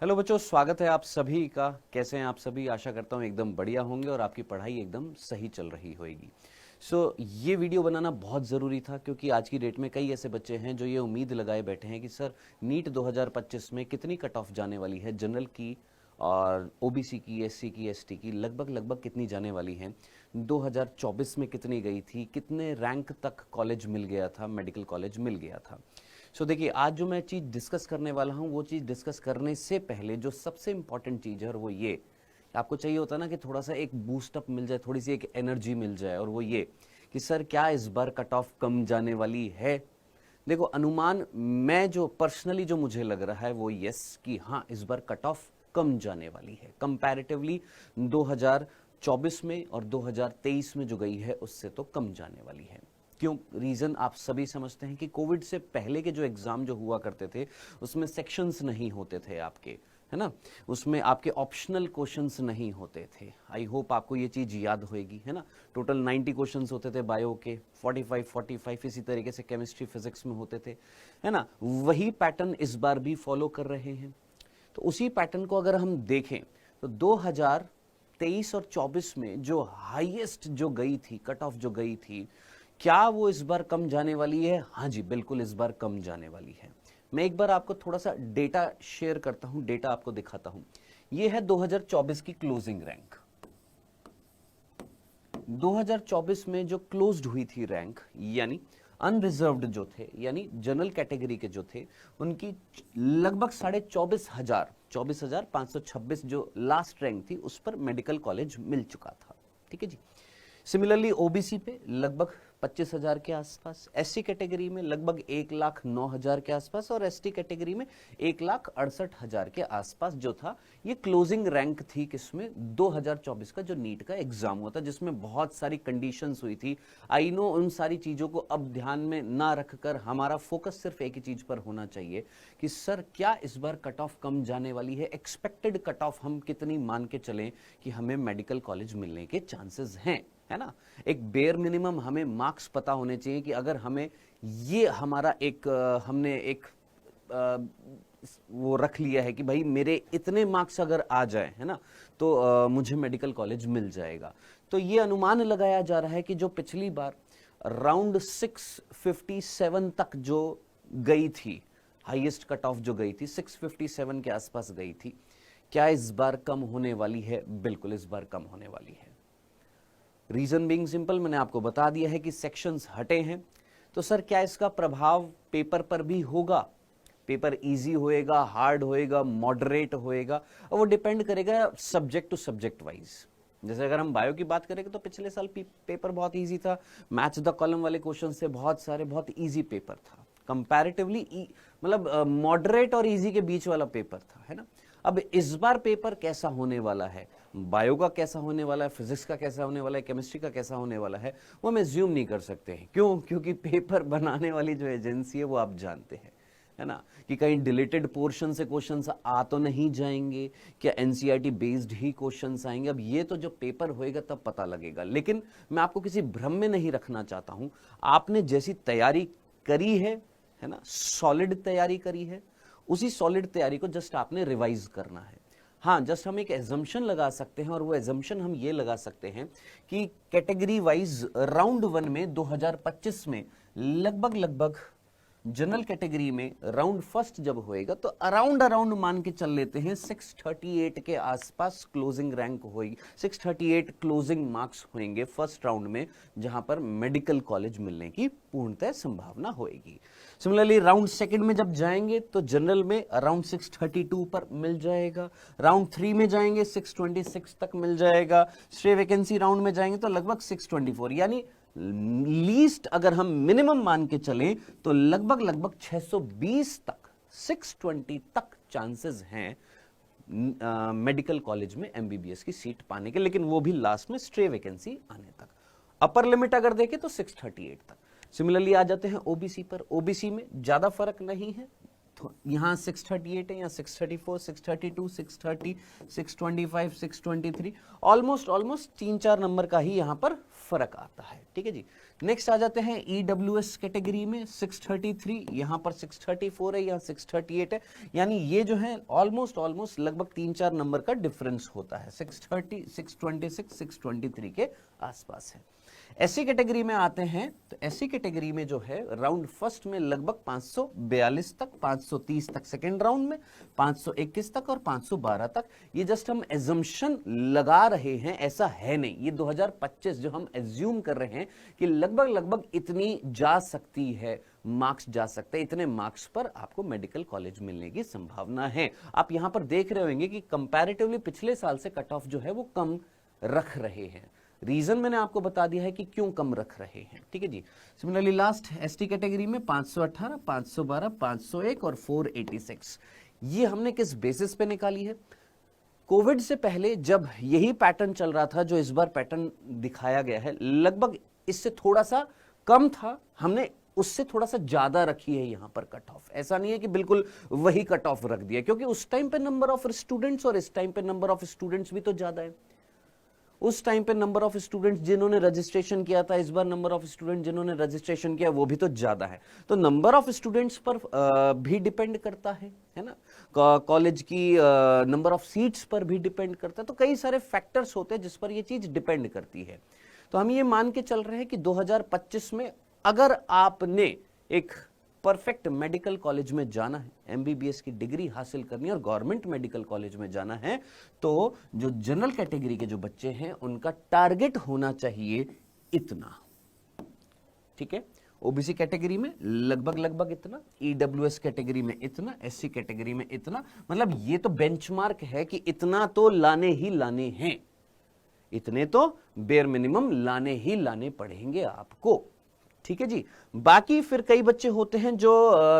Hello बच्चों, स्वागत है आप सभी का। कैसे हैं आप सभी? आशा करता हूँ एकदम बढ़िया होंगे और आपकी पढ़ाई एकदम सही चल रही होगी। ये वीडियो बनाना बहुत ज़रूरी था क्योंकि आज की डेट में कई ऐसे बच्चे हैं जो ये उम्मीद लगाए बैठे हैं कि सर नीट 2025 में कितनी कट ऑफ जाने वाली है, जनरल की और ओबीसी की, एससी की, एसटी की लगभग लगभग कितनी जाने वाली है, 2024 में कितनी गई थी, कितने रैंक तक कॉलेज मिल गया था, मेडिकल कॉलेज मिल गया था। देखिए, आज जो मैं चीज़ डिस्कस करने वाला हूँ वो चीज़ डिस्कस करने से पहले जो सबसे इंपॉर्टेंट चीज़ है और वो ये, आपको चाहिए होता है ना कि थोड़ा सा एक बूस्टअप मिल जाए, थोड़ी सी एक एनर्जी मिल जाए, और वो ये कि सर क्या इस बार कट ऑफ कम जाने वाली है। देखो, अनुमान मैं जो पर्सनली जो मुझे लग रहा है वो यस कि हाँ, इस बार कट ऑफ कम जाने वाली है कंपैरेटिवली 2024 में और 2023 में जो गई है उससे तो कम जाने वाली है। क्यों? रीजन आप सभी समझते हैं कि कोविड से पहले के जो एग्जाम जो हुआ करते थे उसमें सेक्शंस नहीं होते थे आपके, है ना, उसमें आपके ऑप्शनल क्वेश्चंस नहीं होते थे। आई होप आपको ये चीज याद होगी, है ना। टोटल 90 क्वेश्चंस होते थे बायो के, 45 इसी तरीके से केमिस्ट्री फिजिक्स में होते थे, है ना। वही पैटर्न इस बार भी फॉलो कर रहे हैं। तो उसी पैटर्न को अगर हम देखें तो 2023 और 24 में जो हाईएस्ट जो गई थी, कट ऑफ जो गई थी, क्या वो इस बार कम जाने वाली है? हाँ जी, बिल्कुल इस बार कम जाने वाली है। मैं एक बार आपको थोड़ा सा डेटा शेयर करता हूं, डेटा आपको दिखाता हूं। ये है 2024 की क्लोजिंग रैंक। 2024 में जो क्लोज्ड हुई थी रैंक, यानी अनरिजर्व्ड जो थे, यानी जनरल कैटेगरी के जो थे, उनकी लगभग 24,526 जो लास्ट रैंक थी उस पर मेडिकल कॉलेज मिल चुका था। ठीक है जी। सिमिलरली ओबीसी पे लगभग 25,000 के आसपास, एससी कैटेगरी में लगभग 1,09,000 के आसपास और एसटी कैटेगरी में 1,68,000 के आसपास जो था, ये क्लोजिंग रैंक थी किसमें? 2024 का जो नीट का एग्जाम हुआ था, जिसमें बहुत सारी कंडीशंस हुई थी। आई नो उन सारी चीजों को अब ध्यान में ना रखकर हमारा फोकस सिर्फ एक ही चीज पर होना चाहिए कि सर क्या इस बार कट ऑफ कम जाने वाली है, एक्सपेक्टेड कट ऑफ हम कितनी मान के चलें कि हमें मेडिकल कॉलेज मिलने के चांसेस हैं, है ना। एक बेयर मिनिमम हमें मार्क्स पता होने चाहिए कि अगर हमें ये हमारा एक हमने एक वो रख लिया है कि भाई मेरे इतने मार्क्स अगर आ जाए, है ना, तो मुझे मेडिकल कॉलेज मिल जाएगा। तो ये अनुमान लगाया जा रहा है कि जो पिछली बार राउंड 657 तक जो गई थी, हाईएस्ट कट ऑफ जो गई थी 657 के आसपास गई थी, क्या इस बार कम होने वाली है? बिल्कुल इस बार कम होने वाली है। रीजन बीइंग सिंपल, मैंने आपको बता दिया है कि सेक्शंस हटे हैं। तो सर क्या इसका प्रभाव पेपर पर भी होगा? पेपर इजी होएगा, हार्ड होएगा, मॉडरेट होएगा, और वो डिपेंड करेगा सब्जेक्ट टू सब्जेक्ट वाइज। जैसे अगर हम बायो की बात करें तो पिछले साल पेपर बहुत इजी था, मैच द कॉलम वाले क्वेश्चन से बहुत सारे बहुत इजी पेपर था, कंपैरेटिवली मतलब मॉडरेट और इजी के बीच वाला पेपर था, है ना। अब इस बार पेपर कैसा होने वाला है, बायो का कैसा होने वाला है, फिजिक्स का कैसा होने वाला है, केमिस्ट्री का कैसा होने वाला है, वो हम एज्यूम नहीं कर सकते हैं। क्यों? क्योंकि पेपर बनाने वाली जो एजेंसी है वो आप जानते हैं, है ना, कि कहीं डिलीटेड पोर्शन से क्वेश्चंस आ तो नहीं जाएंगे, क्या एनसीईआरटी बेस्ड ही क्वेश्चंस आएंगे? अब ये तो जब पेपर होएगा तब पता लगेगा। लेकिन मैं आपको किसी भ्रम में नहीं रखना चाहता हूं। आपने जैसी तैयारी करी है ना, सॉलिड तैयारी करी है, उसी सॉलिड तैयारी को जस्ट आपने रिवाइज करना है। हाँ, जस्ट हम एक एजम्पशन लगा सकते हैं, और वो एजम्पशन हम ये लगा सकते हैं कि कैटेगरी वाइज राउंड 1 में 2025 में लगभग लगभग जनरल कैटेगरी में राउंड फर्स्ट जब होएगा तो अराउंड मान के चल लेते हैं 638 के आसपास क्लोजिंग रैंक होगी, 638 क्लोजिंग मार्क्स होंगे फर्स्ट राउंड में, जहां पर मेडिकल कॉलेज मिलने की पूर्णतः संभावना होगी। सिमिलरली राउंड सेकंड में जब जाएंगे तो जनरल में अराउंड 632 पर मिल जाएगा, राउंड 3 में जाएंगे 626 तक मिल जाएगा, स्ट्रे वैकेंसी राउंड में जाएंगे तो लगभग 624, यानी लीस्ट अगर हम मिनिमम मान के चलें तो लगभग लगभग 620 तक, 620 तक चांसेस हैं मेडिकल कॉलेज में एमबीबीएस की सीट पाने के, लेकिन वो भी लास्ट में स्ट्रे वैकेंसी आने तक। अपर लिमिट अगर देखें तो 638 तक। सिमिलरली आ जाते हैं ओबीसी पर। ओबीसी में ज्यादा फर्क नहीं है, यहाँ 638 है, यहाँ 634, 632, 630, 625, 623, ऑलमोस्ट 3-4 नंबर का ही यहाँ पर फर्क आता है। ठीक है जी। नेक्स्ट आ जाते हैं EWS कैटेगरी में 633, यहाँ पर 634 है, यहाँ 638 है, यानी ये जो है ऑलमोस्ट लगभग 3-4 नंबर का डिफरेंस होता है। 630, 626, 623 के आसपास है। एससी कैटेगरी में आते हैं तो एससी कैटेगरी में जो है राउंड फर्स्ट में लगभग 542 तक, 530 तक सेकेंड राउंड में, 521 तक और 512 तक। ये जस्ट हम एजम्पशन लगा रहे हैं, ऐसा है नहीं। ये 2025 जो हम एज्यूम कर रहे हैं कि लगभग इतनी जा सकती है, मार्क्स जा सकते हैं, इतने मार्क्स पर आपको मेडिकल कॉलेज मिलने की संभावना है। आप यहां पर देख रहे होंगे कि कंपैरेटिवली पिछले साल से कट ऑफ जो है वो कम रख रहे हैं। रीजन मैंने आपको बता दिया है कि क्यों कम रख रहे हैं। ठीक है जी। सिमिलरली लास्ट एसटी कैटेगरी में 518, 512, 501 और 486, ये हमने किस बेसिस पे निकाली है? कोविड से पहले जब यही पैटर्न चल रहा था, जो इस बार पैटर्न दिखाया गया है, लगभग इससे थोड़ा सा कम था, हमने उससे थोड़ा सा ज्यादा रखी है यहां पर कट ऑफ। ऐसा नहीं है कि बिल्कुल वही कट ऑफ रख दिया, क्योंकि उस टाइम पे नंबर ऑफ स्टूडेंट्स और इस टाइम पे नंबर ऑफ स्टूडेंट्स भी तो ज्यादा है। उस टाइम पे नंबर ऑफ स्टूडेंट्स जिन्होंने रजिस्ट्रेशन किया था, इस बार नंबर ऑफ स्टूडेंट जिन्होंने रजिस्ट्रेशन किया वो भी तो ज्यादा है। तो नंबर ऑफ स्टूडेंट्स पर भी डिपेंड करता है ना, कॉलेज की नंबर ऑफ सीट्स पर भी डिपेंड करता है। तो कई सारे फैक्टर्स होते हैं जिस पर ये चीज डिपेंड करती है। तो हम ये मान के चल रहे हैं कि 2025 में अगर आपने एक परफेक्ट मेडिकल कॉलेज में जाना है, एमबीबीएस की डिग्री हासिल करनी है और गवर्नमेंट मेडिकल कॉलेज में जाना है, तो जो जनरल कैटेगरी के जो बच्चे हैं उनका टारगेट होना चाहिए इतना। ठीक है। ओबीसी कैटेगरी में लगभग इतना, ईडब्ल्यूएस कैटेगरी में इतना, एससी कैटेगरी में इतना, मतलब ये तो बेंचमार्क है कि इतना तो लाने ही लाने हैं, इतने तो बेयर मिनिमम लाने ही लाने पड़ेंगे आपको। ठीक है जी। बाकी फिर कई बच्चे होते हैं जो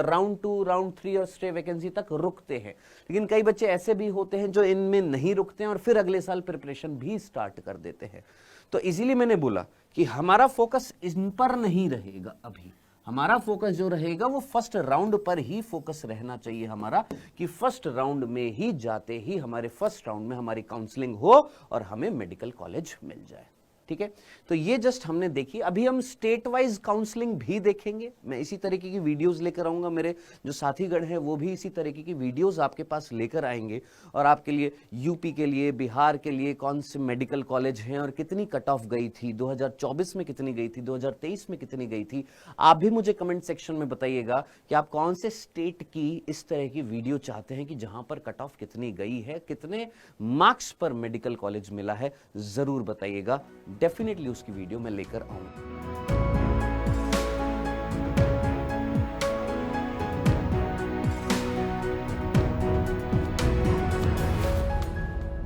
राउंड 2, राउंड 3 और स्टे वैकेंसी तक रुकते हैं, लेकिन कई बच्चे ऐसे भी होते हैं जो इनमें नहीं रुकते हैं और फिर अगले साल प्रिपरेशन भी स्टार्ट कर देते हैं। तो इसीलिए मैंने बोला कि हमारा फोकस इन पर नहीं रहेगा। अभी हमारा फोकस जो रहेगा वो फर्स्ट राउंड पर ही फोकस रहना चाहिए हमारा, कि फर्स्ट राउंड में ही जाते ही हमारे फर्स्ट राउंड में हमारी काउंसलिंग हो और हमें मेडिकल कॉलेज मिल जाए। ठीक है। तो ये जस्ट हमने देखी। अभी हम स्टेट वाइज काउंसलिंग भी देखेंगे। मैं इसी तरीके की वीडियोस लेकर आऊंगा, मेरे जो साथीगण हैं वो भी इसी तरीके की वीडियोस आपके पास लेकर आएंगे और आपके लिए यूपी के लिए, बिहार के लिए कौन से मेडिकल कॉलेज हैं और कितनी कट ऑफ गई थी, 2024 में कितनी गई थी, 2023 में कितनी गई थी, आप भी मुझे कमेंट सेक्शन में बताइएगा कि आप कौन से स्टेट की इस तरह की वीडियो चाहते हैं कि जहां पर कट ऑफ कितनी गई है, कितने मार्क्स पर मेडिकल कॉलेज मिला है, जरूर बताइएगा। डेफिनेटली उसकी वीडियो मैं लेकर आऊंगा।